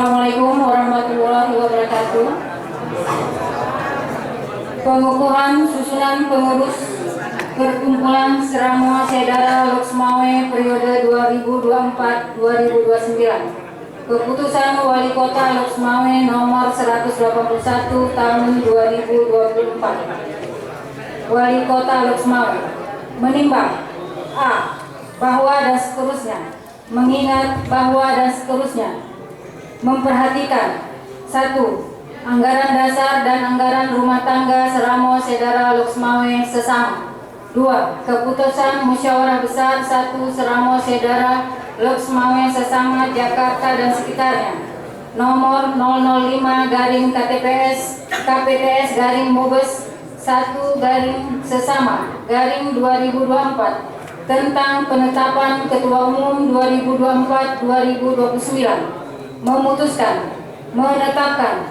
Assalamualaikum warahmatullahi wabarakatuh. Pengukuhan susunan pengurus Perkumpulan Seramoa Saudara Loksmawe periode 2024-2029. Keputusan Wali Kota Loksmawe nomor 181 tahun 2024. Wali Kota Loksmawe menimbang A. Bahwa dan seterusnya, mengingat bahwa dan seterusnya, memperhatikan 1. Anggaran dasar dan anggaran rumah tangga Seramoa Saudara Loksmawe sesama. 2. Keputusan Musyawarah Besar 1 Seramoa Saudara Loksmawe sesama Jakarta dan sekitarnya nomor 005-KPTS /Mubes 1/sesama/2024 tentang penetapan Ketua Umum 2024-2029 memutuskan menetapkan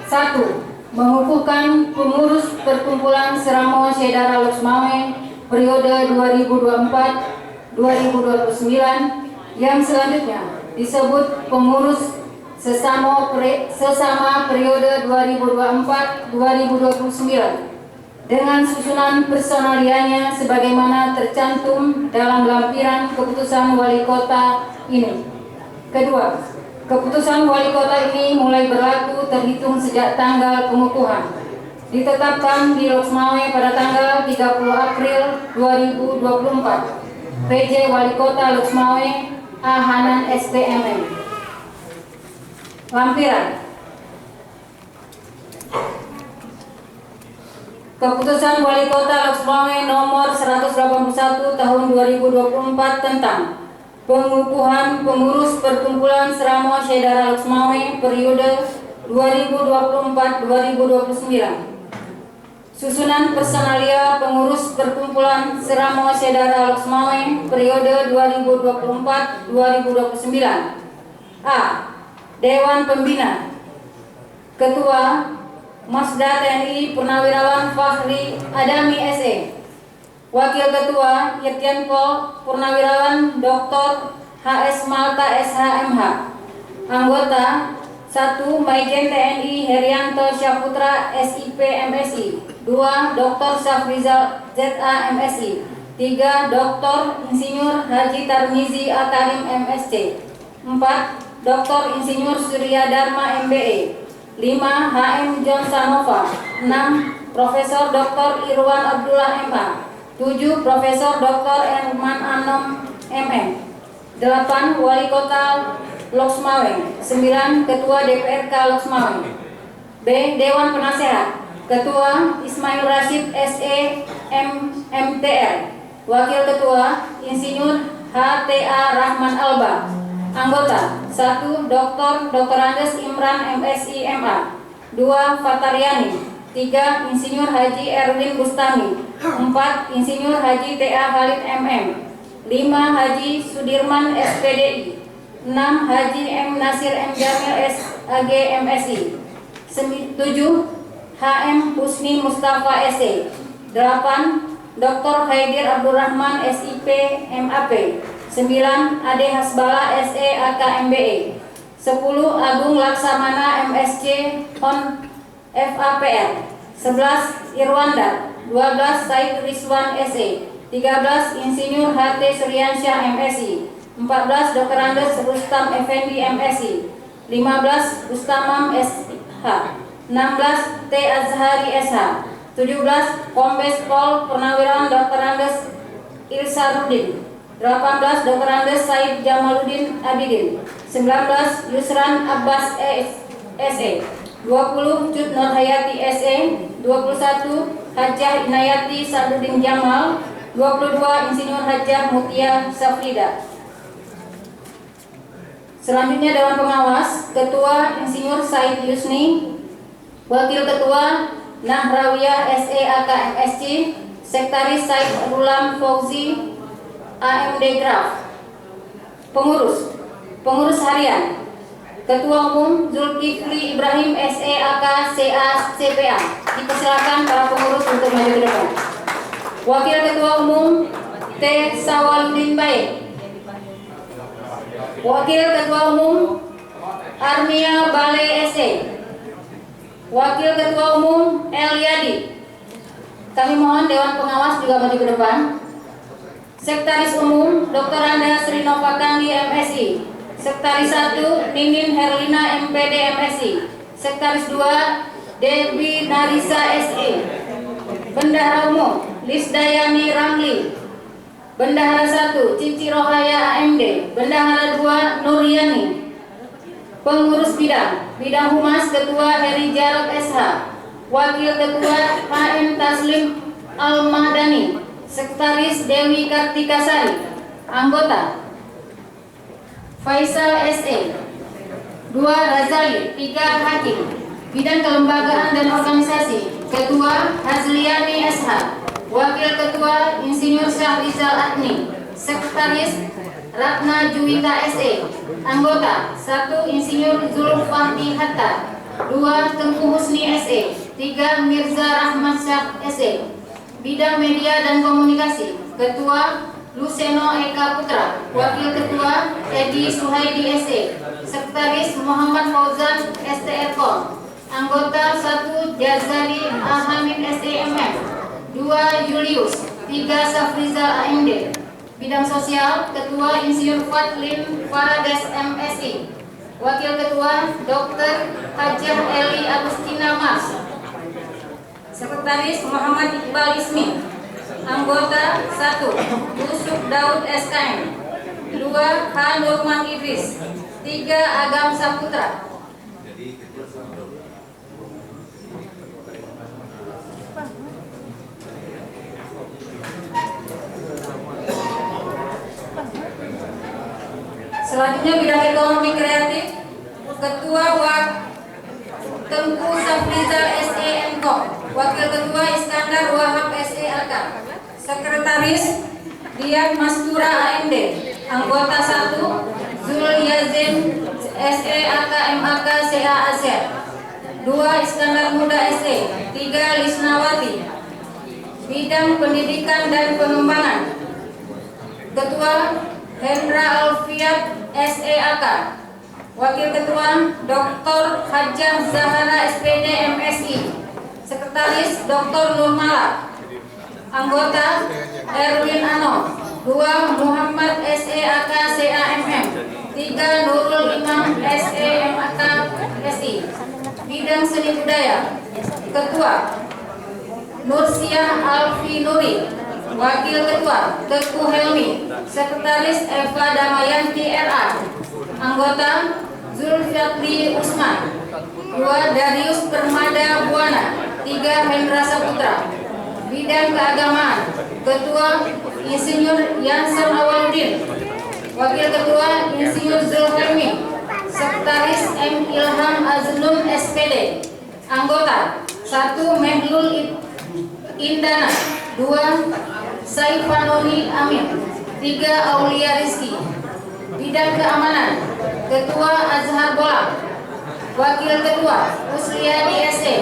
1. Mengukuhkan pengurus Perkumpulan Seramoa Saudara Loksmawe periode 2024-2029 yang selanjutnya disebut pengurus sesama periode 2024-2029 dengan susunan personalianya sebagaimana tercantum dalam lampiran keputusan Wali Kota ini. Kedua, keputusan Wali Kota ini mulai berlaku terhitung sejak tanggal pengukuhan. Ditetapkan di Loksmawe pada tanggal 30 April 2024. PJ Wali Kota Loksmawe A. Hanan SPMM. Lampiran Keputusan Wali Kota Loksmawe nomor 181 tahun 2024 tentang pengukuhan pengurus Perkumpulan Seramoa Saudara Loksmawe periode 2024-2029. Susunan personalia pengurus Perkumpulan Seramoa Saudara Loksmawe periode 2024-2029. A. Dewan Pembina. Ketua Masda TNI Purnawirawan Fahri Adami SE. Wakil Ketua Irjenpol Purnawirawan Dr. HS Malta SHMH. Anggota 1. Maijen TNI Herianto Syaputra SIP MSI. 2. Dr. Syafrizal ZA MSI. 3. Dr. Insinyur Haji Tarmizi Akarim MSC. 4. Dr. Insinyur Surya Dharma MBE. 5. HM John Sanova. 6. Profesor Dr. Irwan Abdullah MA. 7. Profesor Dr. Erman Anom MM. 8. Wali Kota Loksmawe. 9. Ketua DPRK Loksmawe. B. Dewan Penasehat. Ketua Ismail Rashid SE MTR. Wakil Ketua Insinyur HTA Rahman Alba. Anggota 1. Dr. Andes Imran MSI MA. 2. Fatariani. 3. Insinyur Haji Erwin Bustami. 4. Insinyur Haji TA Khalid MM. 5. Haji Sudirman SPDI. 6. Haji M. Nasir M. Jamil SAG MSI. 7. HM Husni Mustafa SE. 8. Dr. Haidir Abdurrahman SIP MAP. 9. Ade Hasbala SE AKMBE. 10. Agung Laksamana MSC Hon FAPR. 11. Irwanda. 12. Said Rizwan SE. 13. Insinyur HT Suryansyah MSI. 14. Dr. Andes Rustam Effendi MSI. 15. Rustamam SH. 16. T. Azhari SH. 17. Kombes Pol Purnawirawan Dr. Andes Ilsarudin. 18. Dr. Andes Said Jamaluddin Abidin. 19. Yusran Abbas SE. 20. Cut Nurhayati SE. 21. Hajjah Inayati Sadudin Jamal. 22. Insinyur Hajjah Mutia Safrida. Selanjutnya Dewan Pengawas. Ketua Insinyur Said Yusni. Wakil Ketua Nahrawiyah SE AKMSC. Sekretaris Said Rulam Fauzi AMD Graf. Pengurus harian Ketua Umum Zulkifli Ibrahim SE AK CA CPA. Dipersilakan para pengurus untuk maju ke depan. Wakil Ketua Umum T. Sawaludin Baik. Wakil Ketua Umum Armia Bale SE. Wakil Ketua Umum Eliadi. Kami mohon Dewan Pengawas juga maju ke depan. Sekretaris Umum Dr. Anda Sri Nova Kandi MSI. Sekretaris 1 Ninin Herlina MPD MSI. Sekretaris 2 Dewi Narisa SE. Bendahara Umum Lisdayani Ramli. Bendahara 1 Cici Rohaya AMD. Bendahara 2 Nuryani. Pengurus Bidang Humas Ketua Heri Jarot SH. Wakil Ketua HM Taslim Al-Mahdani. Sekretaris Dewi Kartikasari. Anggota Faisal SE. 2 Razali. 3 Hakim. Bidang Kelembagaan dan Organisasi Ketua Hazliani SH. Wakil Ketua Insinyur Syahrizal Adni. Sekretaris Ratna Juwita SE. Anggota 1 Insinyur Zulfahri Hatta. 2 Tengku Husni SE. 3 Mirza Rahmat Syah SE. Bidang Media dan Komunikasi Ketua Luceno Eka Putra. Wakil Ketua Edi Suhaidi SE. Sekretaris Muhammad Fauzan STRKOM. Anggota 1 Jazari Ahamid SEMF. 2 Julius. 3 Safrizal AMD. Bidang Sosial Ketua Insinyur Fatlin Farades MSI. Wakil Ketua Dr. Hajah Eli Agustina Mas. Sekretaris Muhammad Iqbal Ismi. Anggota 1 Yusuf Daud SKM. 2 H. Nurman Idris. 3 Agam Saputra. Selanjutnya bidang ekonomi kreatif Ketua WAK Tengku Safrizal SE Enkom. Wakil Ketua Iskandar Wahab SE AK. Sekretaris Dian Mastura AMD. Anggota 1 Zul Yazin SE AK MAK CA Asia. 2 Iskandar Muda SE. 3 Lisnawati. Bidang Pendidikan dan Pengembangan Ketua Hendra Alfiat SEAK. Wakil Ketua Dr. Hajah Zahara SPD MSI. Sekretaris Dr. Nurmala. Anggota Erwin Ano. 2 Muhammad SEAK CAMM. 3 Nurul Imam SEMAK SI. Bidang Seni Budaya Ketua Nursiah Alfi Nuri. Wakil Ketua Teguh Helmi. Sekretaris Eva Damayanti RA. Anggota Zulfiatri Usman. 2 Darius Permada Buana. 3 Hendra Saputra. Bidang Keagamaan Ketua Insinyur Yansan Awaludin. Wakil Ketua Insinyur Zulhelmi. Sekretaris M. Ilham Aznun SPD. Anggota 1 Mehlul Indana. 2 Saifanoni Amin. 3 Aulia Rizki. Bidang Keamanan Ketua Azhar Bolak. Wakil Ketua Usliadi SE.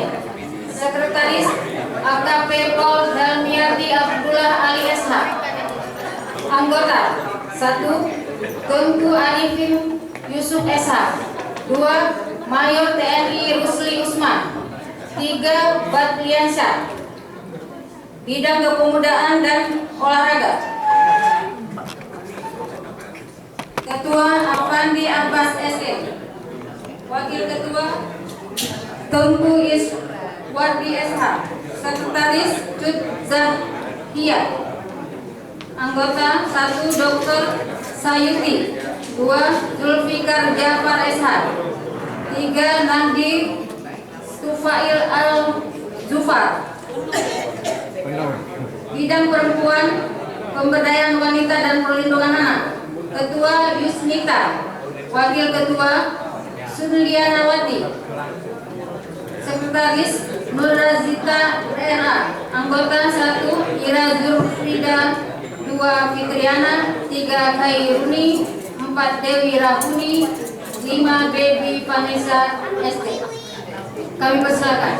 Sekretaris AKP Paul Dalmiardi Abdullah Ali SH. Anggota 1 Tengku Arifin Yusuf SH. 2 Mayor TNI Rusli Usman. 3 Batliansyah. Bidang Kepemudaan dan Olahraga Ketua Afandi Abbas SE. Wakil Ketua Tengku Iswardi SH. Sekretaris Cut Zahia. Anggota 1 Dr. Sayuti. 2 Zulfikar Jafar SH. 3 Nandi Tufail Al-Zufar. Bidang Perempuan, Pemberdayaan Wanita dan Perlindungan Anak Ketua Yusnita. Wakil Ketua Sulianawati. Sekretaris Nurazita RA. Anggota 1 Ira Zulfrida. 2 Fitriana. 3 Khairuni. 4 Dewi Rahuni. 5 Baby Vanessa ST. Kami persilakan.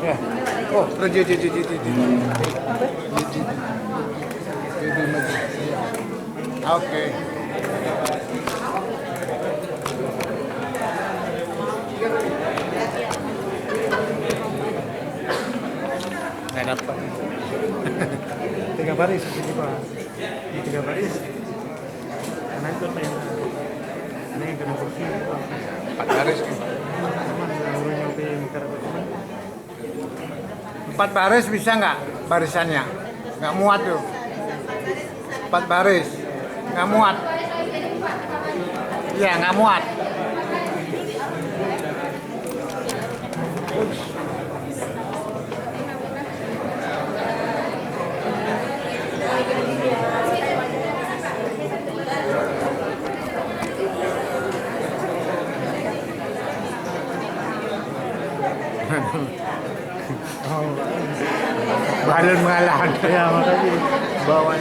Ya. Oh, Oke. Nggak dapat. 3 baris ini Pak. Di 3 baris. Karena itu tema. Ini yang kena kursi. 4 baris. 4 baris bisa nggak barisannya? Nggak muat tuh. 4 baris. Nggak muat. Iya, nggak muat. Balon mengalah. Ya, makasih. Bawa.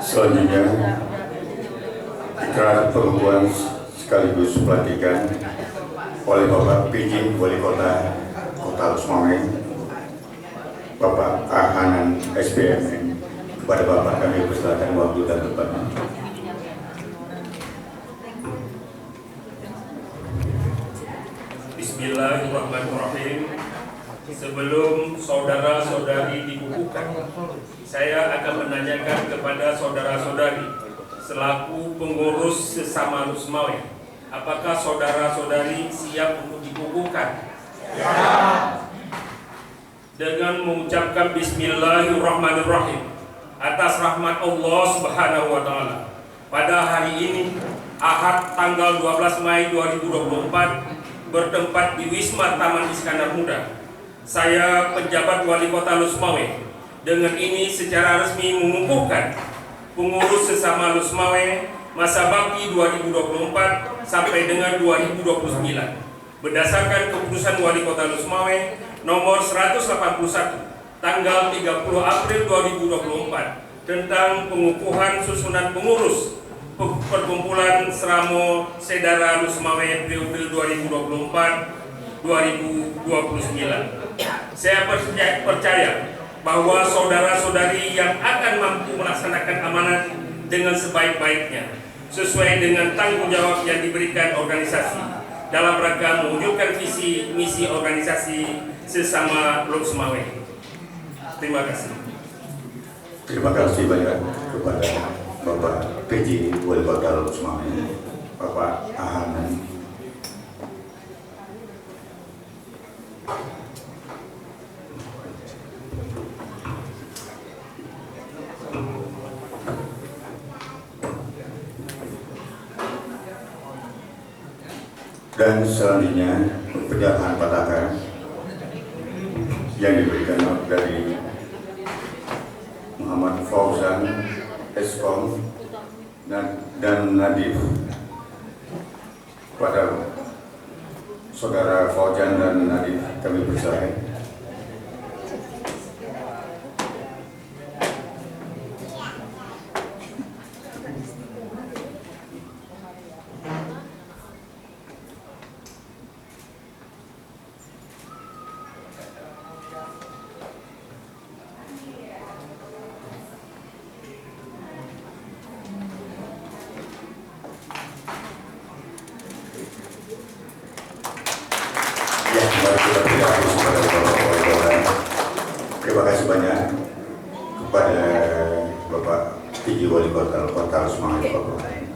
Selanjutnya, ikrar pengukuhan sekaligus pelantikan oleh Bapak PJ Wali Kota Losmawe, Bapak A. Hanan SPMN. Kepada Bapak kami persilakan waktu dan tempatnya. Bismillahirrahmanirrahim. Sebelum saudara-saudari dikukuhkan, saya akan menanyakan kepada saudara-saudari selaku pengurus sesama Losmawe, apakah saudara-saudari siap untuk dikukuhkan? Ya. Dengan mengucapkan Bismillahirrahmanirrahim atas rahmat Allah Subhanahu wa Ta'ala, pada hari ini Ahad tanggal 12 Mei 2024 bertempat di Wisma Taman Iskandar Muda, saya penjabat Wali Kota Losmawe dengan ini secara resmi mengukuhkan pengurus sesama Losmawe masa bakti 2024 sampai dengan 2029 berdasarkan keputusan Wali Kota Losmawe nomor 181 tanggal 30 April 2024 tentang pengukuhan susunan pengurus Perkumpulan Seramo Sedara Losmawe periode 2024-2029. Saya percaya bahwa saudara-saudari yang akan mampu melaksanakan amanat dengan sebaik-baiknya sesuai dengan tanggung jawab yang diberikan organisasi dalam rangka mewujudkan visi misi organisasi sesama Losmawe. Terima kasih. Terima kasih banyak kepada Bapak PJ Wali Kota Losmawe, Bapak A. Hanan. Dan selanjutnya penyerahan patakan yang diberikan dari Muhammad Fauzan Eskom dan Nadif pada saudara Fauzan dan Nadif kami persilakan. Mari kita beri aplaus kepada Bapak Wali Kota. Terima kasih banyak kepada Bapak PJ Wali Kota Kota Semarang.